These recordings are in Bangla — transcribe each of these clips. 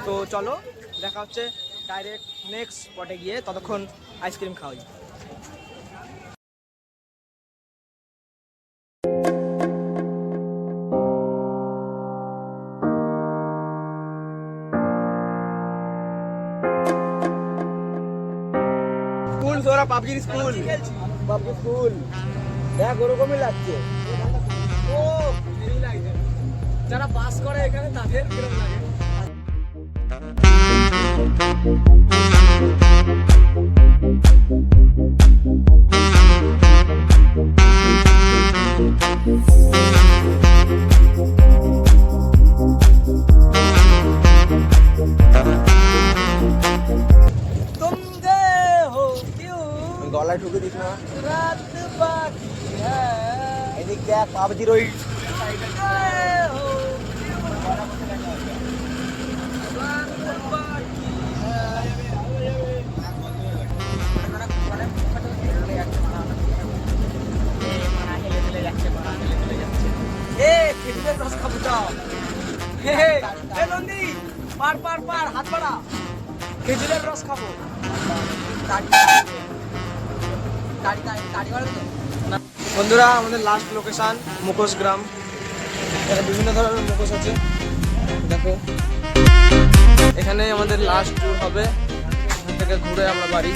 তো চলো দেখা হচ্ছে ডাইরেক্ট নেক্সট স্পটে গিয়ে, ততক্ষণ আইসক্রিম খাওয়াই। স্কুল তোরা পাবজির স্কুল, পাবজি স্কুল দেখ ওরকমই লাগছে। ও যারা পাস করে এখানে তাদের কিরকম লাগে। গলায় ঢুকে দিস না। রাত বাকি এদিক দেখ পাবজির ওই রস খাবো যাও। নন্দী পার পার পার হাত বাড়া, খেজুরের রস খাবো। বন্ধুরা আমাদের লাস্ট লোকেশন মুখোশ গ্রাম। এখানে বিভিন্ন ধরনের মুখোশ আছে, দেখো এখানে আমাদের লাস্ট ট্যুর হবে। এখান থেকে ঘুরে আমরা বাড়ি।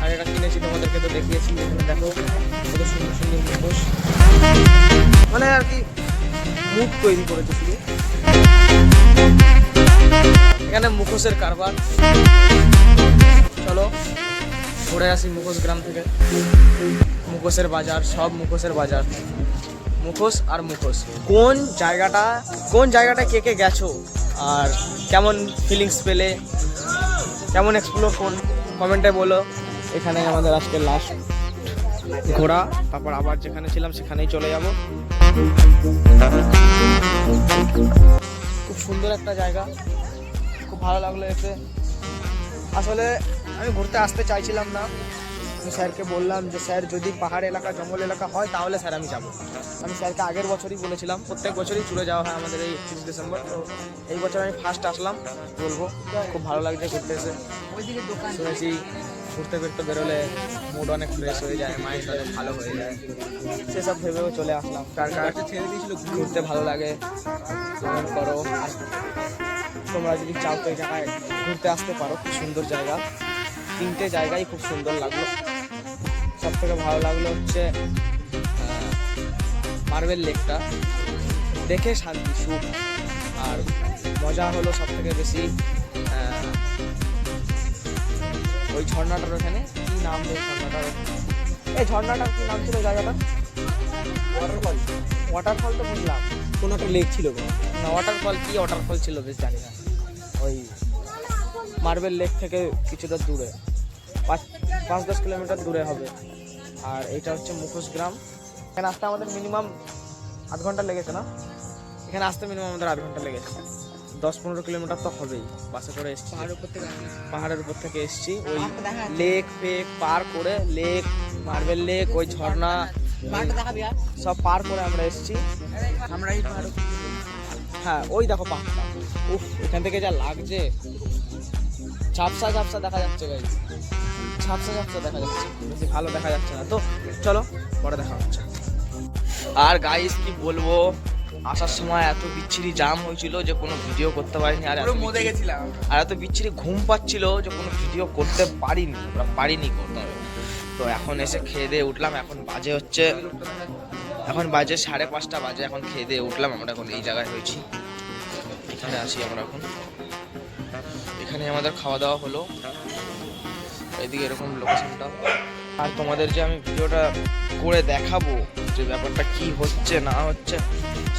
আর এটা কিনেছি, তোমাদেরকে তো দেখিয়েছি। এখানে দেখো কত সুন্দর সুন্দর মুখোশ, মানে আর কি মুখ তৈরি করেছে শুধু। এখানে মুখোশের কারবার। চলো ঘুরে আসি মুখোশ গ্রাম থেকে। মুখোশের বাজার, সব মুখোশের বাজার, মুখোশ আর মুখোশ। কোন জায়গাটা কে কে গেছো আর কেমন ফিলিংস পেলে, কেমন এক্সপ্লোর কমেন্টে বলো। এখানে আমাদের আজকে লাস্ট ঘোরা, তারপর আবার যেখানে ছিলাম সেখানেই চলে যাব। খুব সুন্দর একটা জায়গা, খুব ভালো লাগলো এসে। আসলে আমি ঘুরতে আসতে চাইছিলাম না, আমি স্যারকে বললাম যে স্যার যদি পাহাড় এলাকা জঙ্গল এলাকা হয় তাহলে স্যার আমি যাব। আমি স্যারকে আগের বছরই বলেছিলাম, প্রত্যেক বছরই চলে যাওয়া হয় আমাদের এই 31 ডিসেম্বর। তো এই বছর আমি ফার্স্ট আসলাম, বলবো খুব ভালো লাগছে ঘুরতে এসে। শুনেছি ঘুরতে ফিরতে বেরোলে মুড অনেক ফ্রেশ হয়ে যায়, মাইন্ড অনেক ভালো হয়ে যায়, সেসব ভেবেও চলে আসলাম। কার ছেড়ে দিয়েছিল ঘুরতে ভালো লাগে কমেন্ট করো। আর তোমরা যদি চাও তো এই জায়গায় ঘুরতে আসতে পারো, খুব সুন্দর জায়গা। 3টে জায়গায় খুব সুন্দর লাগলো। সব থেকে ভালো লাগলো হচ্ছে মার্বেল লেকটা, দেখে শান্তি সুখ। আর মজা হলো সব থেকে বেশি ওই ঝর্ণাটার ওখানে, কি নাম দেয় ঝর্ণাটার, এই ঝর্ণাটার কি নাম ছিল জায়গাটা? ওয়াটারফল তো বুঝলাম, কোনো একটা লেক ছিল না, ওয়াটারফল কি ওয়াটারফল ছিল বেশ জানি না। ওই মার্বেল লেক থেকে কিছুটা দূরে, 5-10 কিলোমিটার দূরে হবে। আর এইটা হচ্ছে মুখোশ গ্রাম। এখানে আসতে আমাদের মিনিমাম আধ ঘন্টা লেগেছে না? এখানে আসতে মিনিমাম আমাদের আধ ঘন্টা লেগেছে। 10-15 কিলোমিটার তো হবেই, বাসে করে এসছি। পাহাড়ের উপর থেকে এসছি, ওই লেক ফেক পার করে, লেক মার্বেল লেক, ওই ঝর্ণা সব পার করে আমরা এসছি। আমরা এই পাহাড়, হ্যাঁ ওই দেখো পাহাড়টা, উফ এখান থেকে যা লাগছে, ঝাপসা ঝাপসা দেখা যাচ্ছে গাইস, ঝাপসা ঝাপসা দেখা যাচ্ছে, বেশি ভালো দেখা যাচ্ছে না। তো চলো পরে দেখা হচ্ছে। আর গাইস কি বলবো, আসার সময় এত বিচ্ছিরি জাম হয়েছিল যে কোনো ভিডিও করতে পারিনি। আর মজে গেছিলাম, আর এত বিচ্ছিরি ঘুম পাচ্ছিল যে কোনো ভিডিও করতে পারিনি করতে। তো এখন এসে খেয়ে দিয়ে উঠলাম। এখন বাজে 5:30 বাজে। এখন খেয়ে দিয়ে উঠলাম। আমরা এখন এই জায়গায় হয়েছি, এখানে আসি আমরা এখন। এখানে আমাদের খাওয়া দাওয়া হলো, এদিকে এরকম লোকেশনটা। আর তোমাদের যে আমি ভিডিওটা করে দেখাবো যে ব্যাপারটা কি হচ্ছে না হচ্ছে,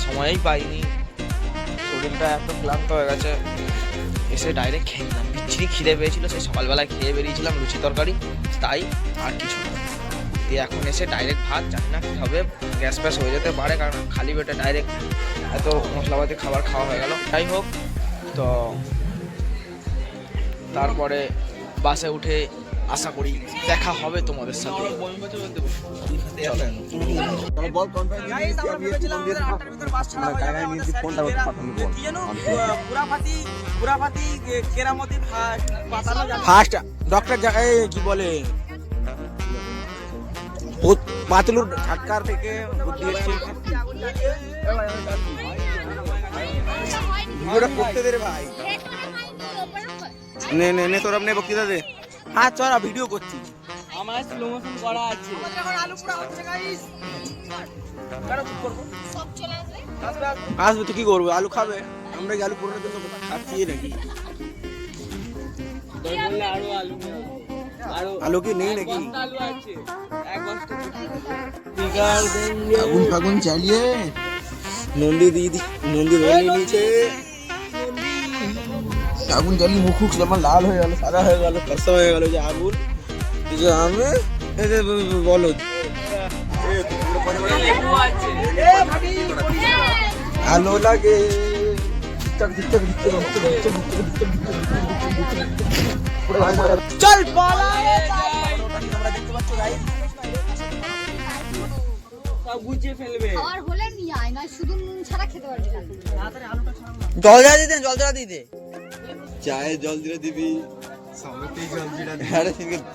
সময়ই পাইনি, শরীরটা এত ক্লান্ত হয়ে গেছে। এসে ডাইরেক্ট খেয়ে নিলাম, বিচ্ছিরি খিদে পেয়েছিল, সেই সকালবেলায় খেয়ে বেরিয়েছিলাম লুচি তরকারি, তাই আর কিছু না। দিয়ে এখন এসে ডাইরেক্ট ভাত, জানি না কী হবে, গ্যাস ফ্যাস হয়ে যেতে পারে, কারণ খালি পেটে ডাইরেক্ট এত মশলাপাতি খাবার খাওয়া হয়ে গেল। যাই হোক, তো তারপরে বাসে উঠে আশা করি দেখা হবে তোমাদের সাথে। ফার্স্ট ডক্টর কি বলে পাতলুর ঝাটকার থেকে বুদ্ধি এসছে। ভিডিওটা করতে দে রে ভাই। নে নে নে তোর আপনি বক্তৃতা দে। হ্যাঁ চল ভিডিও করছি। আমার স্লো মোশন করা আছে। এখন আলু পোড়া হচ্ছে গাইস। কারো কি করব? সব চলে আসবে। আসবে তো কি করব? আলু খাবে। আমরা কি আলু পোড়ানোর জন্য খাচ্ছি নাকি? বললে আরো আলু নেই। আলু কি নেই নাকি? আলু আছে। এক বস্তা টিকার দেंगे। আগুন ফাগুন চালিয়ে নন্দী দিদি নন্দী ধরে নিয়েছে। আগুন জ্বালিয়ে মুখ ফুক যেমন লাল হয়ে গেল, সাদা হয়ে গেল, ফর্সা হয়ে গেল যে আগুন। যে আমি বলো আলো লাগে চল পালায়ে যাই। তোমরা দেখতে পাচ্ছ গাইস সব গুছিয়ে ফেলবে। খাবার হলে নিয়ে আয়, না শুধু নুন ছাড়া খেতে পারবি না। তাড়াতাড়ি আলুটা ছাড়া। জল জল দিতে, জল জল দিতে। চায়ে জল দিলে দিবি, সামনেতেই জল দিলা দিবি। আরে ঠিক আছে,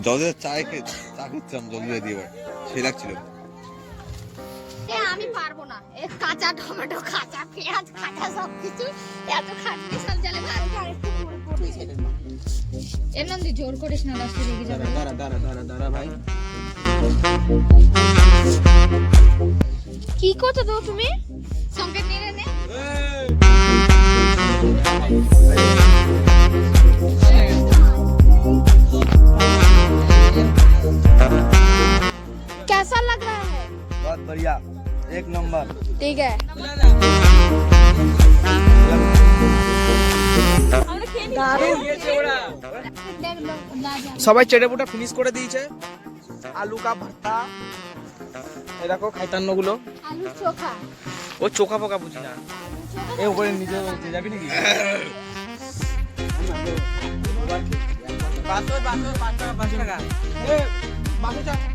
জল দিয়ে চা খেতাম, জল দিয়ে দিবা সেই লাগছিল। আমি পারবো না, এই কাঁচা টমেটো, কাঁচা পেঁয়াজ, কাঁচা সবকিছু এত খাটনি সব জ্বালে ভালো করে একটু পুরো পড়ে ছেড়ে দাও। এর নাম দিয়ে জোর করিস না, লাস্টে রেগে যাবে। দাঁড়া ভাই। কি করছো তো তুমি? সংকেত নিয়ে নে। कैसा लग रहा है? बहुत बढ़िया, एक नंबर। ठीक है। সবাই চেটেপুটা ফিনিশ করে দিয়েছে। আলু কা ভর্তা, এই দেখো খাইতান্ন গুলো। আলু চোখা, ও চোখা পোকা বুঝি না। এ উপরে নিচে যাবি নাকি? পাঁচ টাকা।